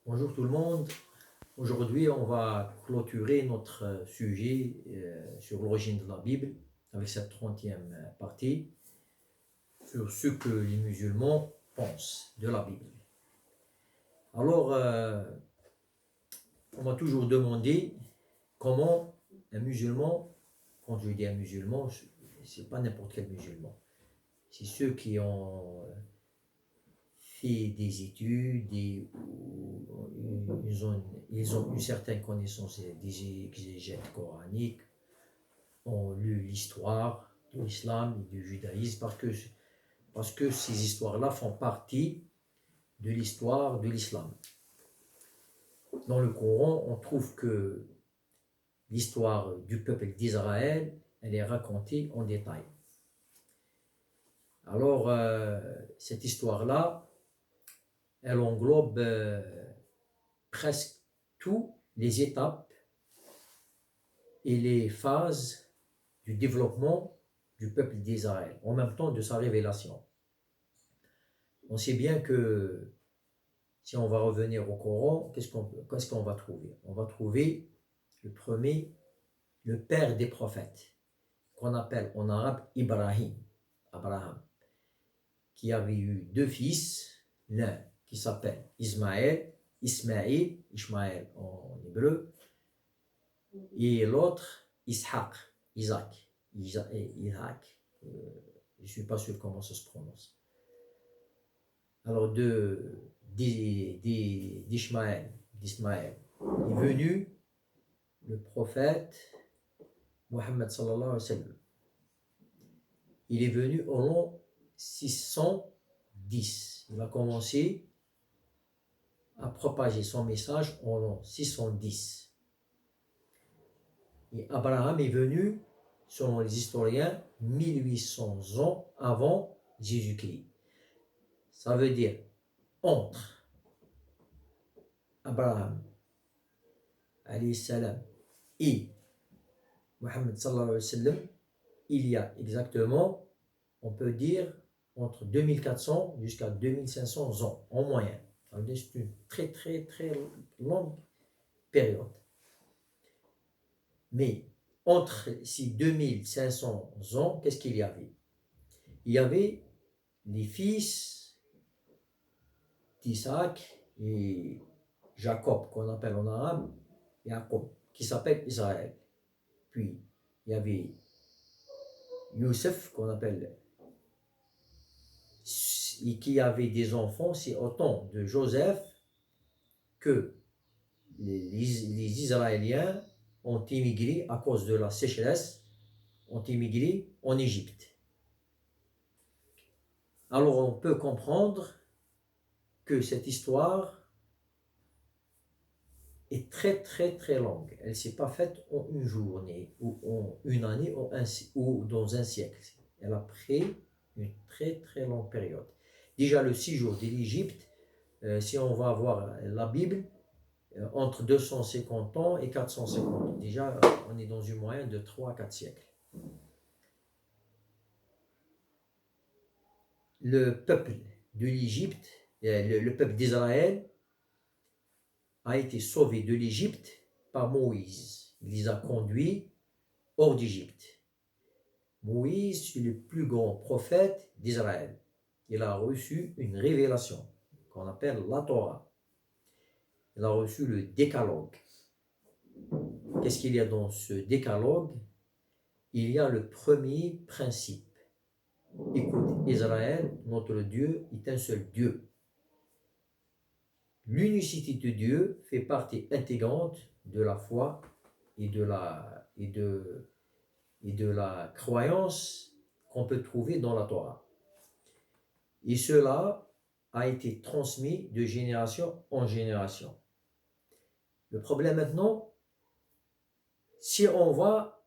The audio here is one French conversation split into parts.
Bonjour tout le monde. Aujourd'hui, on va clôturer notre sujet sur l'origine de la Bible avec cette 30e partie sur ce que les musulmans pensent de la Bible. Alors, on m'a toujours demandé comment un musulman, quand je dis un musulman, c'est pas n'importe quel musulman, c'est ceux qui ont fait des études, ils ont eu certaines connaissances des exégètes coraniques, ont lu l'histoire de l'islam et du judaïsme, parce que ces histoires-là font partie de l'histoire de l'islam. Dans le Coran, on trouve que l'histoire du peuple d'Israël, elle est racontée en détail. Alors, cette histoire-là, elle englobe presque toutes les étapes et les phases du développement du peuple d'Israël, en même temps de sa révélation. On sait bien que si on va revenir au Coran, qu'est-ce qu'on va trouver? On va trouver le premier, le père des prophètes, qu'on appelle en arabe Abraham, qui avait eu deux fils, l'un qui s'appelle Ismaël en hébreu, et l'autre Isaac. Je ne suis pas sûr comment ça se prononce. Alors d'Ismaël est venu le prophète Mohammed sallallahu alayhi wa sallam. Il est venu au l'an 610. Il a commencé à propager son message au l'an 610. Et Abraham est venu, selon les historiens, 1800 ans avant Jésus-Christ. Ça veut dire entre Abraham alayhi salam et Mohammed sallallahu alayhi wa sallam, il y a exactement, on peut dire, entre 2400 jusqu'à 2500 ans en moyenne. C'est une très très très longue période. Mais entre ces 2500 ans, qu'est-ce qu'il y avait? Il y avait les fils d'Isaac et Jacob, qu'on appelle en arabe Jacob, qui s'appelle Israël. Puis il y avait Youssef, qu'on appelle, et qui avait des enfants. C'est au temps de Joseph que les Israéliens ont émigré à cause de la sécheresse, ont émigré en Égypte. Alors on peut comprendre que cette histoire est très très très longue. Elle ne s'est pas faite en une journée ou en une année ou dans un siècle. Elle a pris une très très longue période. Déjà le séjour de l'Égypte, si on va voir la Bible, entre 250 ans et 450 ans. Déjà, on est dans une moyenne de 3 à 4 siècles. Le peuple de l'Égypte, le peuple d'Israël, a été sauvé de l'Égypte par Moïse. Il les a conduits hors d'Égypte. Moïse est le plus grand prophète d'Israël. Il a reçu une révélation qu'on appelle la Torah. Il a reçu le décalogue. Qu'est-ce qu'il y a dans ce décalogue? Il y a le premier principe. Écoute, Israël, notre Dieu est un seul Dieu. L'unicité de Dieu fait partie intégrante de la foi et de la croyance qu'on peut trouver dans la Torah. Et cela a été transmis de génération en génération. Le problème maintenant, si on va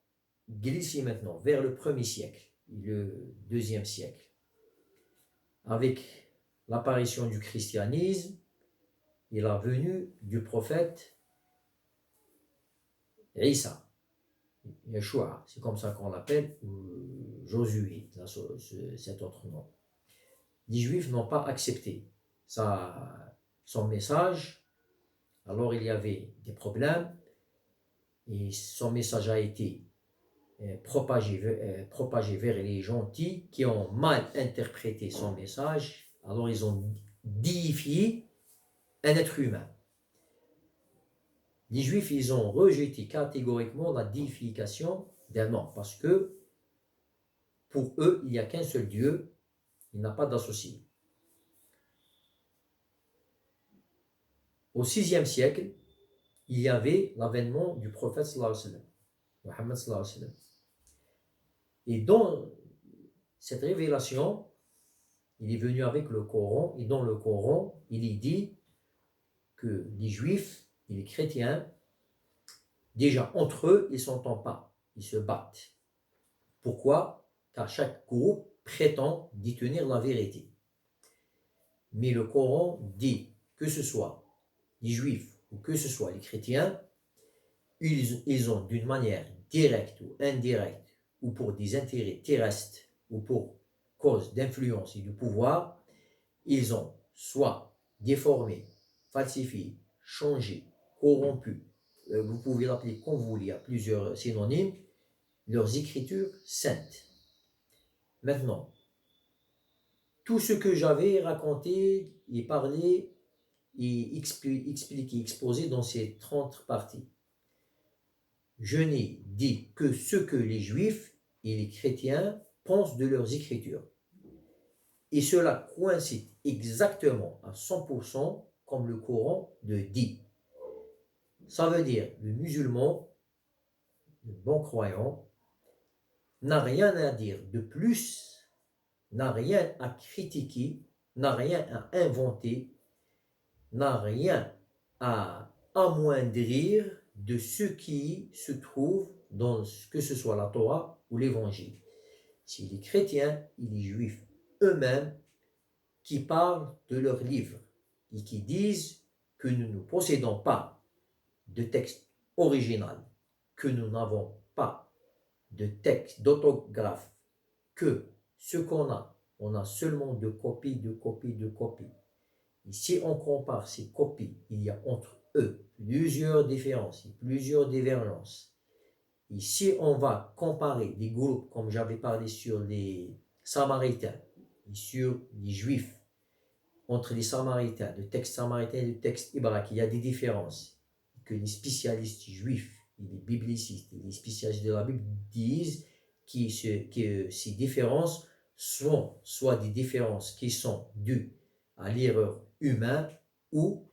glisser maintenant vers le 1er siècle, le 2e siècle, avec l'apparition du christianisme et la venue du prophète Isa, Yeshua, c'est comme ça qu'on l'appelle, ou Josué, cet autre nom. Les Juifs n'ont pas accepté son message Alors il y avait des problèmes et son message a été propagé vers les gentils qui ont mal interprété son message. Alors ils ont déifié un être humain. Les Juifs, ils ont rejeté catégoriquement la déification d'un homme parce que pour eux, il n'y a qu'un seul Dieu, il n'a pas d'associé. Au VIe siècle, il y avait l'avènement du prophète sallallahu alayhi wa sallam, Mohammed sallallahu alayhi wa sallam. Et dans cette révélation, il est venu avec le Coran, et dans le Coran, il est dit que les Juifs et les chrétiens, déjà entre eux, ils ne s'entendent pas, ils se battent. Pourquoi? Car chaque groupe prétend détenir la vérité. Mais le Coran dit que ce soit les Juifs ou que ce soit les chrétiens, ils ont d'une manière directe ou indirecte, ou pour des intérêts terrestres, ou pour cause d'influence et de pouvoir, ils ont soit déformé, falsifié, changé, corrompu, vous pouvez l'appeler comme vous voulez, il y a plusieurs synonymes, leurs écritures saintes. Maintenant, tout ce que j'avais raconté et parlé et expliqué, exposé dans ces 30 parties, je n'ai dit que ce que les Juifs et les chrétiens pensent de leurs écritures. Et cela coïncide exactement à 100% comme le Coran le dit. Ça veut dire le musulman, le bon croyant, n'a rien à dire de plus, n'a rien à critiquer, n'a rien à inventer, n'a rien à amoindrir de ce qui se trouve dans que ce soit la Torah ou l'Évangile. C'est les chrétiens et les juifs eux-mêmes qui parlent de leurs livres et qui disent que nous ne possédons pas de texte original, que nous n'avons pas de texte d'autographe, que ce qu'on a, on a seulement de copies, de copies, de copies. Et si on compare ces copies, il y a entre eux plusieurs différences, plusieurs divergences. Et si on va comparer des groupes, comme j'avais parlé sur les Samaritains et sur les Juifs, entre les Samaritains, le texte samaritain et le texte hébraïque, il y a des différences que les spécialistes juifs, et les biblicistes, et les spécialistes de la Bible disent que ces différences sont soit des différences qui sont dues à l'erreur humaine ou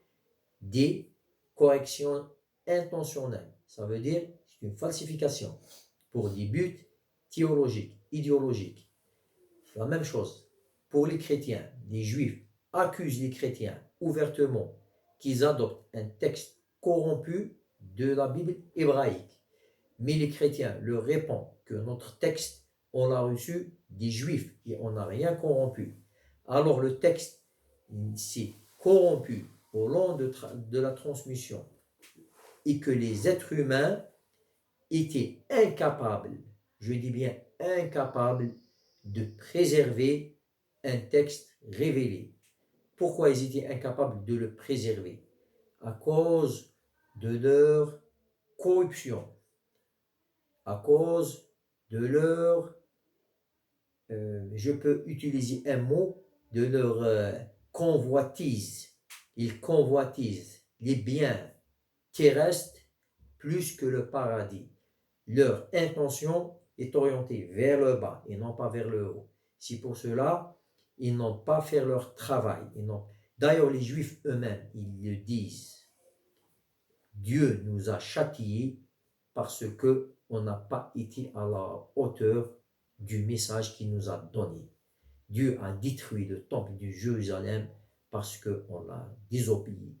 des corrections intentionnelles. Ça veut dire c'est une falsification pour des buts théologiques, idéologiques. La même chose pour les chrétiens, les juifs accusent les chrétiens ouvertement qu'ils adoptent un texte corrompu de la Bible hébraïque. Mais les chrétiens leur répondent que notre texte, on l'a reçu des juifs et on n'a rien corrompu. Alors le texte s'est corrompu au long de la transmission et que les êtres humains étaient incapables, je dis bien incapables, de préserver un texte révélé. Pourquoi ils étaient incapables de le préserver? À cause de leur corruption, à cause de leur, je peux utiliser un mot, de leur convoitise. Ils convoitisent les biens terrestres plus que le paradis. Leur intention est orientée vers le bas et non pas vers le haut. C'est pour cela ils n'ont pas fait leur travail. D'ailleurs, les Juifs eux-mêmes, ils le disent. Dieu nous a châtiés parce que on n'a pas été à la hauteur du message qu'il nous a donné. Dieu a détruit le temple de Jérusalem parce qu'on l'a désobéi.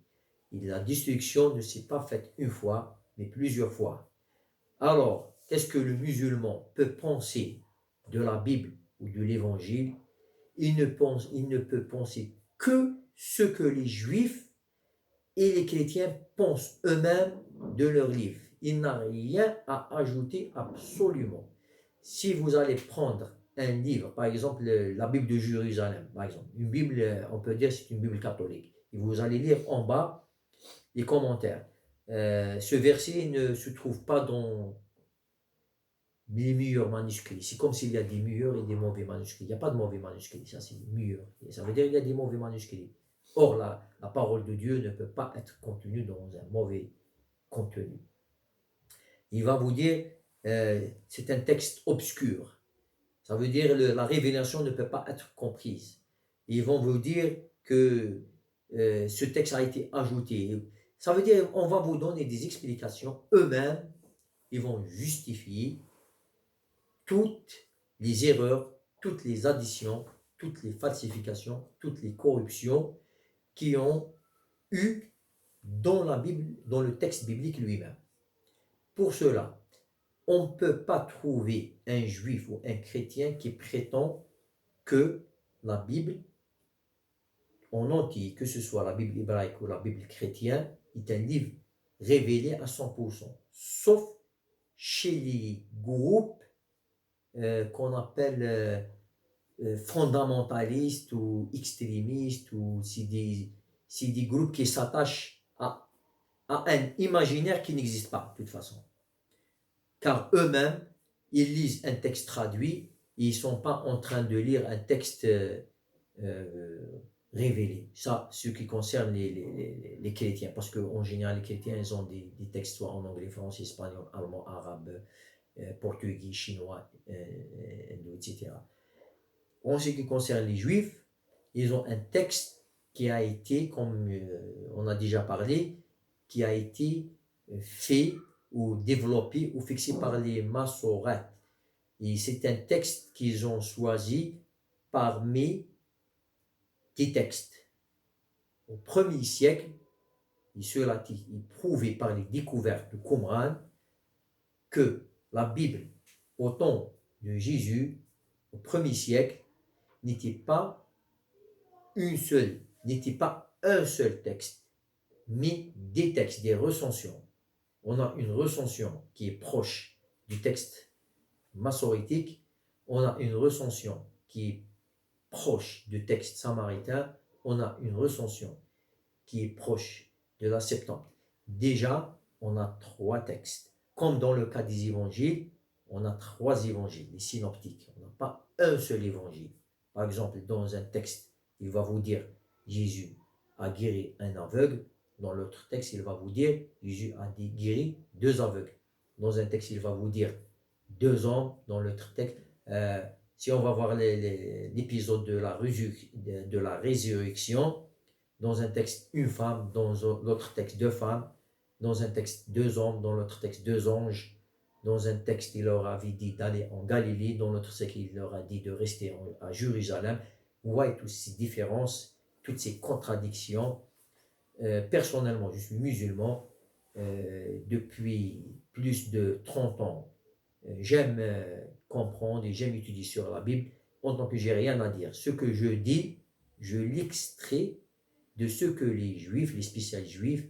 Et la destruction ne s'est pas faite une fois, mais plusieurs fois. Alors, qu'est-ce que le musulman peut penser de la Bible ou de l'Évangile? Il ne peut penser que ce que les Juifs et les chrétiens pensent eux-mêmes de leur livre. Il n'a rien à ajouter absolument. Si vous allez prendre un livre, par exemple la Bible de Jérusalem, par exemple, une Bible, on peut dire c'est une Bible catholique, et vous allez lire en bas les commentaires. Ce verset ne se trouve pas dans les meilleurs manuscrits. C'est comme s'il y a des meilleurs et des mauvais manuscrits. Il n'y a pas de mauvais manuscrits, ça c'est meilleur. Et ça veut dire qu'il y a des mauvais manuscrits. Or, la parole de Dieu ne peut pas être contenue dans un mauvais contenu. Il va vous dire, c'est un texte obscur. Ça veut dire que la révélation ne peut pas être comprise. Ils vont vous dire que ce texte a été ajouté. Ça veut dire qu'on va vous donner des explications. Eux-mêmes, ils vont justifier toutes les erreurs, toutes les additions, toutes les falsifications, toutes les corruptions qui ont eu dans la Bible, dans le texte biblique lui-même. Pour cela, on ne peut pas trouver un juif ou un chrétien qui prétend que la Bible en entier, que ce soit la Bible hébraïque ou la Bible chrétienne, est un livre révélé à 100%, sauf chez les groupes qu'on appelle fondamentalistes ou extrémistes, ou c'est des groupes qui s'attachent à un imaginaire qui n'existe pas de toute façon. Car eux-mêmes, ils lisent un texte traduit et ils ne sont pas en train de lire un texte révélé. Ça, ce qui concerne les chrétiens, parce qu'en général, les chrétiens, ils ont des textes soit en anglais, français, espagnol, allemand, arabe, portugais, chinois, hindou, etc. En ce qui concerne les juifs, ils ont un texte qui a été, comme on a déjà parlé, qui a été fait ou développé ou fixé par les Massorètes. Et c'est un texte qu'ils ont choisi parmi des textes. Au 1er siècle, cela est prouvé par les découvertes de Qumran que la Bible, au temps de Jésus, au 1er siècle, n'était pas un seul texte, mais des textes, des recensions. On a une recension qui est proche du texte massorétique, on a une recension qui est proche du texte samaritain, on a une recension qui est proche de la Septante. Déjà, on a 3 textes. Comme dans le cas des évangiles, on a 3 évangiles, les synoptiques. On n'a pas un seul évangile. Par exemple, dans un texte, il va vous dire Jésus a guéri un aveugle. Dans l'autre texte, il va vous dire Jésus a guéri 2 aveugles. Dans un texte, il va vous dire 2 hommes. Dans l'autre texte, si on va voir l'épisode de la résurrection, dans un texte, une femme, dans l'autre texte, 2 femmes, dans un texte, 2 hommes, dans l'autre texte, 2 anges, dans un texte, il leur avait dit d'aller en Galilée, dans l'autre texte, il leur a dit de rester à Jérusalem. Vous voyez toutes ces différences, toutes ces contradictions. Personnellement, je suis musulman depuis plus de 30 ans. J'aime comprendre et j'aime étudier sur la Bible en tant que j'ai rien à dire. Ce que je dis, je l'extrais de ce que les juifs, les spécialistes juifs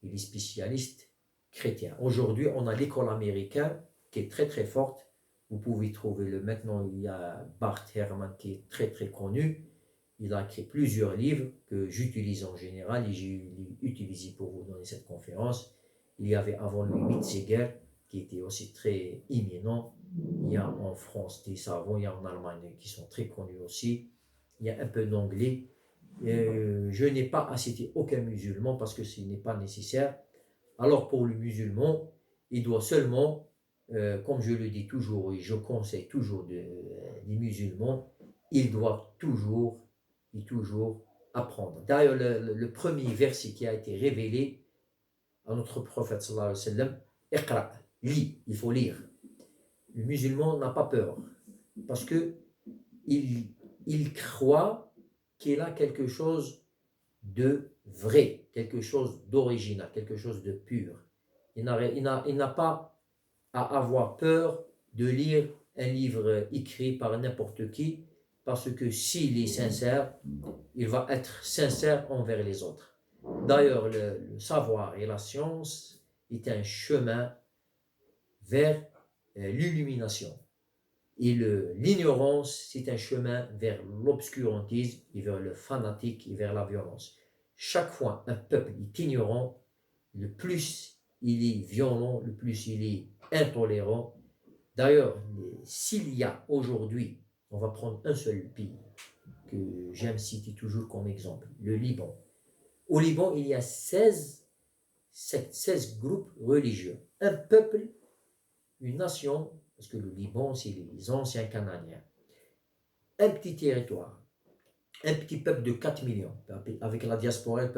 et les spécialistes chrétiens. Aujourd'hui, on a l'école américaine qui est très très forte. Vous pouvez trouver maintenant, il y a Bart Ehrman qui est très très connu. Il a écrit plusieurs livres que j'utilise en général et j'ai utilisé pour vous donner cette conférence. Il y avait avant lui Mitziger qui était aussi très éminent. Il y a en France des savants, il y a en Allemagne qui sont très connus aussi. Il y a un peu d'anglais. Je n'ai pas à citer aucun musulman parce que ce n'est pas nécessaire. Alors pour le musulman, il doit seulement, comme je le dis toujours et je conseille toujours les musulmans, ils doivent toujours apprendre. D'ailleurs, le premier verset qui a été révélé à notre prophète sallallahu alayhi wa sallam, Iqra, lis, il faut lire. Le musulman n'a pas peur parce que il croit qu'il a quelque chose de vrai, quelque chose d'original, quelque chose de pur. Il n'a pas à avoir peur de lire un livre écrit par n'importe qui, parce que s'il est sincère, il va être sincère envers les autres. D'ailleurs, le savoir et la science est un chemin vers l'illumination. Et l'ignorance, c'est un chemin vers l'obscurantisme et vers le fanatique et vers la violence. Chaque fois un peuple est ignorant, le plus il est violent, le plus il est intolérant. D'ailleurs, s'il y a aujourd'hui, on va prendre un seul pays que j'aime citer toujours comme exemple, le Liban. Au Liban, il y a 16 groupes religieux. Un peuple, une nation, parce que le Liban, c'est les anciens Canadiens. Un petit territoire, un petit peuple de 4 millions. Avec la diaspora,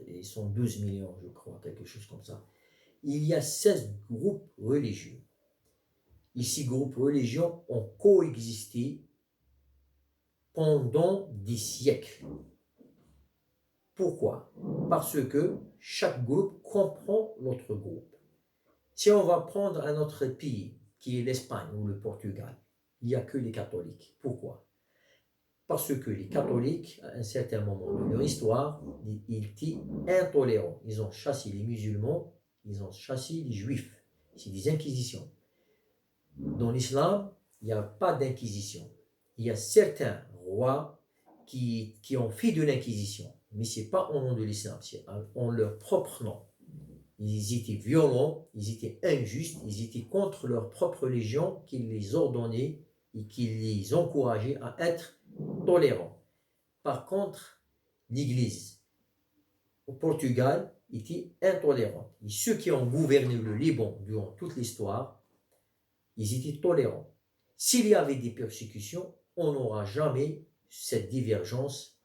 ils sont 12 millions, je crois, quelque chose comme ça. Il y a 16 groupes religieux. Et ces groupes religieux ont coexisté pendant des siècles. Pourquoi? Parce que chaque groupe comprend l'autre groupe. Si on va prendre un autre pays, qui est l'Espagne ou le Portugal, il n'y a que les catholiques. Pourquoi? Parce que les catholiques, à un certain moment de leur histoire, ils étaient intolérants. Ils ont chassé les musulmans, ils ont chassé les juifs. C'est des inquisitions. Dans l'islam, il n'y a pas d'inquisition. Il y a certains rois qui ont fait de l'inquisition, mais ce n'est pas au nom de l'islam, c'est en leur propre nom. Ils étaient violents, ils étaient injustes, ils étaient contre leur propre religion qui les ordonnait et qui les encourageait à être tolérants. Par contre, l'Église au Portugal était intolérante. Et ceux qui ont gouverné le Liban durant toute l'histoire, ils étaient tolérants. S'il y avait des persécutions, on n'aura jamais cette divergence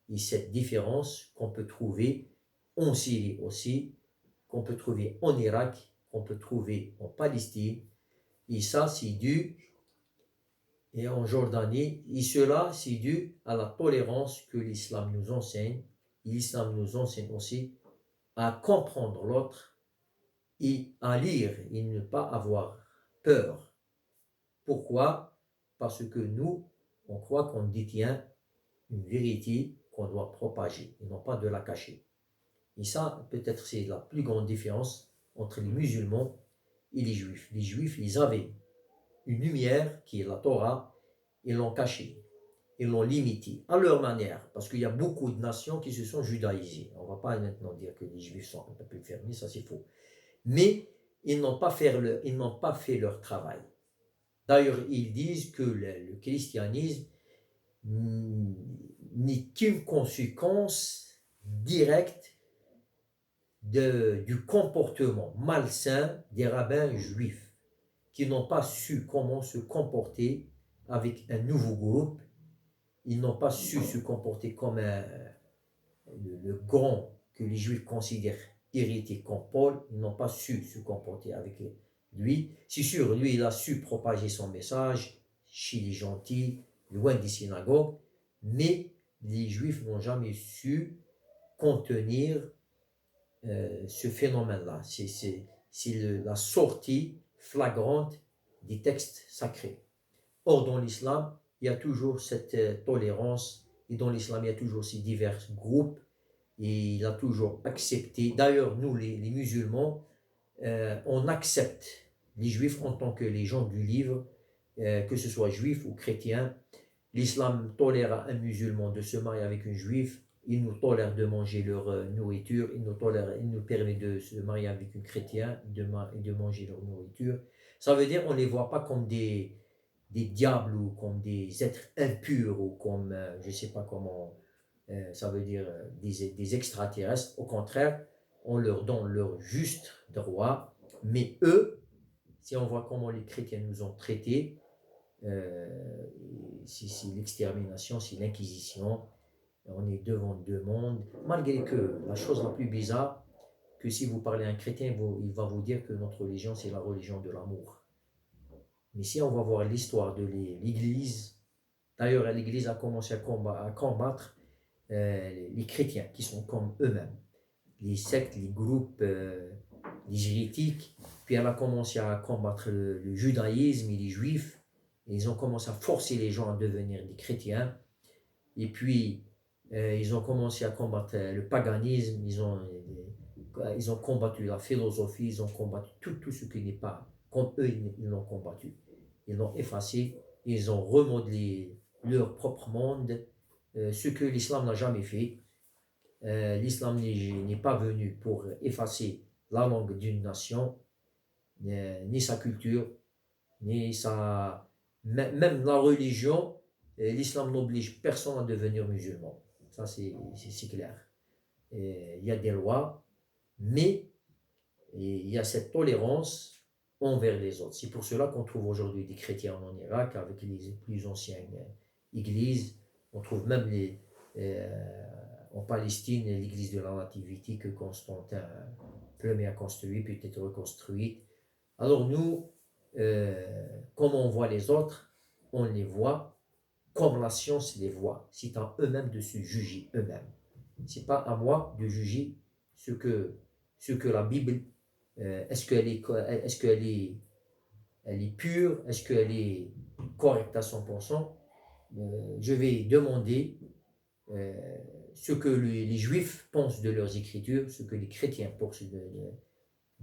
et cette différence qu'on peut trouver en Syrie aussi, qu'on peut trouver en Irak, qu'on peut trouver en Palestine. Et ça, c'est dû, et en Jordanie, et cela, c'est dû à la tolérance que l'islam nous enseigne. L'islam nous enseigne aussi à comprendre l'autre et à lire et ne pas avoir peur. Pourquoi? Parce que nous, on croit qu'on détient une vérité qu'on doit propager et non pas de la cacher. Et ça, peut-être, c'est la plus grande différence entre les musulmans et les juifs. Les juifs, ils avaient une lumière qui est la Torah, ils l'ont cachée, ils l'ont limitée à leur manière, parce qu'il y a beaucoup de nations qui se sont judaïsées. On ne va pas maintenant dire que les juifs sont un peu plus fermés, ça c'est faux. Mais ils n'ont pas fait leur travail. D'ailleurs, ils disent que le christianisme n'est qu'une conséquence directe du comportement malsain des rabbins juifs qui n'ont pas su comment se comporter avec un nouveau groupe. Ils n'ont pas su se comporter comme le grand que les juifs considèrent hérité comme Paul. Ils n'ont pas su se comporter avec lui. C'est sûr, lui, il a su propager son message chez les gentils, loin des synagogues, mais les juifs n'ont jamais su contenir ce phénomène-là. C'est la sortie flagrante des textes sacrés. Or, dans l'islam, il y a toujours cette tolérance, et dans l'islam, il y a toujours ces divers groupes, et il a toujours accepté. D'ailleurs, nous, les musulmans, on accepte les juifs en tant que les gens du livre, que ce soit juifs ou chrétiens. L'islam tolère à un musulman de se marier avec une juive, il nous tolère de manger leur nourriture, il nous permet de se marier avec une chrétienne et de manger leur nourriture. Ça veut dire qu'on ne les voit pas comme des diables ou comme des êtres impurs ou comme, je ne sais pas comment, ça veut dire des extraterrestres. Au contraire, on leur donne leur juste droit, mais eux, si on voit comment les chrétiens nous ont traités, c'est l'extermination, c'est l'inquisition, on est devant deux mondes, malgré que la chose la plus bizarre, que si vous parlez à un chrétien, il va vous dire que notre religion, c'est la religion de l'amour. Mais si on va voir l'histoire de l'Église, d'ailleurs l'Église a commencé à combattre les chrétiens qui sont comme eux-mêmes, les sectes, les groupes, les hérétiques, puis elle a commencé à combattre le judaïsme et les juifs, et ils ont commencé à forcer les gens à devenir des chrétiens, et puis ils ont commencé à combattre le paganisme, ils ont combattu la philosophie, ils ont combattu tout ce qui n'est pas comme eux, ils l'ont combattu. Ils l'ont effacé, ils ont remodelé leur propre monde, ce que l'islam n'a jamais fait. l'islam n'est pas venu pour effacer la langue d'une nation, ni sa culture, ni sa... Même la religion, l'islam n'oblige personne à devenir musulman. Ça, c'est clair. Il y a des lois, mais il y a cette tolérance envers les autres. C'est pour cela qu'on trouve aujourd'hui des chrétiens en Irak avec les plus anciennes églises. On trouve même en Palestine l'église de la Nativité que Constantin Ier a construite, puis être reconstruite. Alors nous, comme on voit les autres, on les voit comme la science les voit. C'est à eux-mêmes de se juger eux-mêmes. C'est pas à moi de juger ce que la Bible, est-ce qu'elle est pure, est-ce qu'elle est correcte à 100%. Je vais demander ce que les Juifs pensent de leurs écritures, ce que les chrétiens pensent de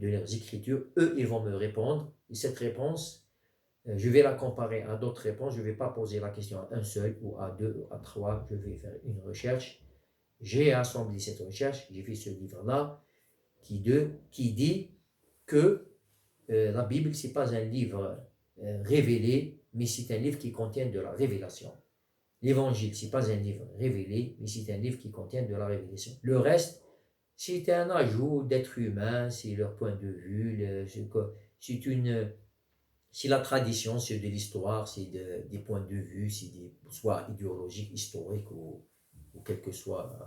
leurs écritures. Eux, ils vont me répondre. Et cette réponse, je vais la comparer à d'autres réponses. Je ne vais pas poser la question à un seul ou à deux ou à trois. Je vais faire une recherche. J'ai assemblé cette recherche. J'ai fait ce livre-là qui dit que la Bible, ce n'est pas un livre révélé, mais c'est un livre qui contient de la révélation. L'Évangile, ce n'est pas un livre révélé, mais c'est un livre qui contient de la révélation. Le reste, c'est un ajout d'êtres humains, c'est leur point de vue, c'est la tradition, c'est de l'histoire, c'est des points de vue, c'est soit idéologiques, historiques ou quelle que soit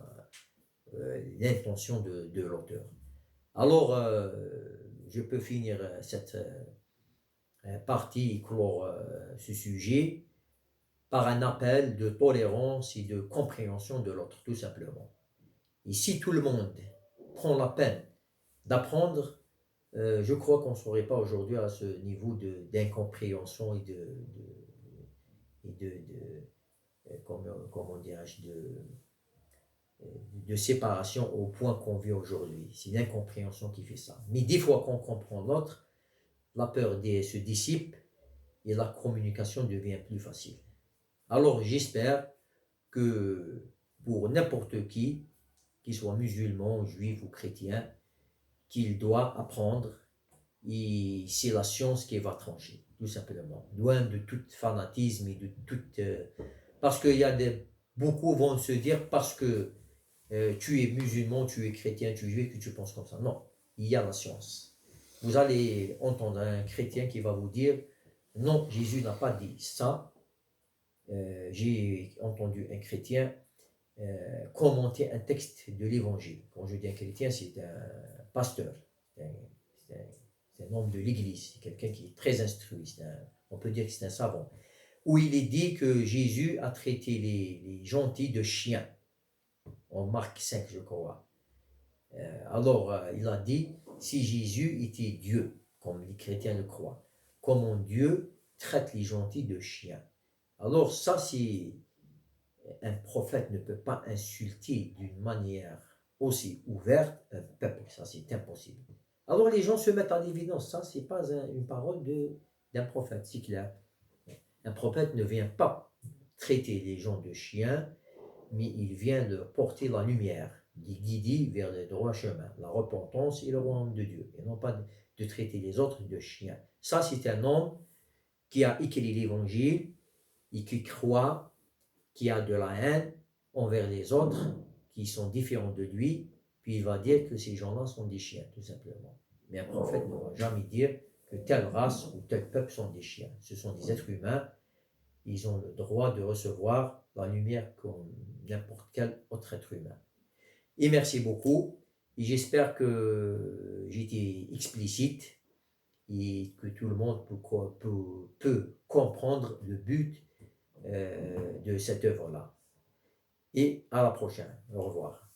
l'intention de l'auteur. Alors, je peux finir cette partie et clore ce sujet par un appel de tolérance et de compréhension de l'autre, tout simplement. Et si tout le monde prend la peine d'apprendre, je crois qu'on ne serait pas aujourd'hui à ce niveau d'incompréhension et comment dirais-je, de séparation au point qu'on vit aujourd'hui. C'est l'incompréhension qui fait ça. Mais des fois qu'on comprend l'autre, la peur se dissipe et la communication devient plus facile. Alors j'espère que pour n'importe qui, qu'il soit musulman, juif ou chrétien, qu'il doit apprendre, et c'est la science qui va trancher, tout simplement. Loin de tout fanatisme et de tout... parce qu'il y a beaucoup vont se dire parce que tu es musulman, tu es chrétien, tu es juif, que tu penses comme ça. Non, il y a la science. Vous allez entendre un chrétien qui va vous dire non, Jésus n'a pas dit ça. J'ai entendu un chrétien commenter un texte de l'évangile. Quand je dis un chrétien, c'est un pasteur, c'est un homme de l'église, c'est quelqu'un qui est très instruit, on peut dire que c'est un savant, où il est dit que Jésus a traité les gentils de chiens, en Marc 5 je crois. Alors il a dit, si Jésus était Dieu, comme les chrétiens le croient, comment Dieu traite les gentils de chiens? Alors ça, c'est un prophète ne peut pas insulter d'une manière aussi ouverte un peuple, ça c'est impossible. Alors les gens se mettent en évidence, ça c'est pas une parole d'un prophète, c'est clair. Un prophète ne vient pas traiter les gens de chiens, mais il vient de porter la lumière, de guider vers le droit chemin, la repentance et le royaume de Dieu, et non pas de traiter les autres de chiens. Ça c'est un homme qui a écrit l'évangile et qui croit, qui a de la haine envers les autres, qui sont différents de lui, puis il va dire que ces gens-là sont des chiens, tout simplement. Mais un prophète ne va jamais dire que telle race ou tel peuple sont des chiens. Ce sont des êtres humains, ils ont le droit de recevoir la lumière comme n'importe quel autre être humain. Et merci beaucoup, et j'espère que j'ai été explicite et que tout le monde peut comprendre le but de cette œuvre-là. Et à la prochaine. Au revoir.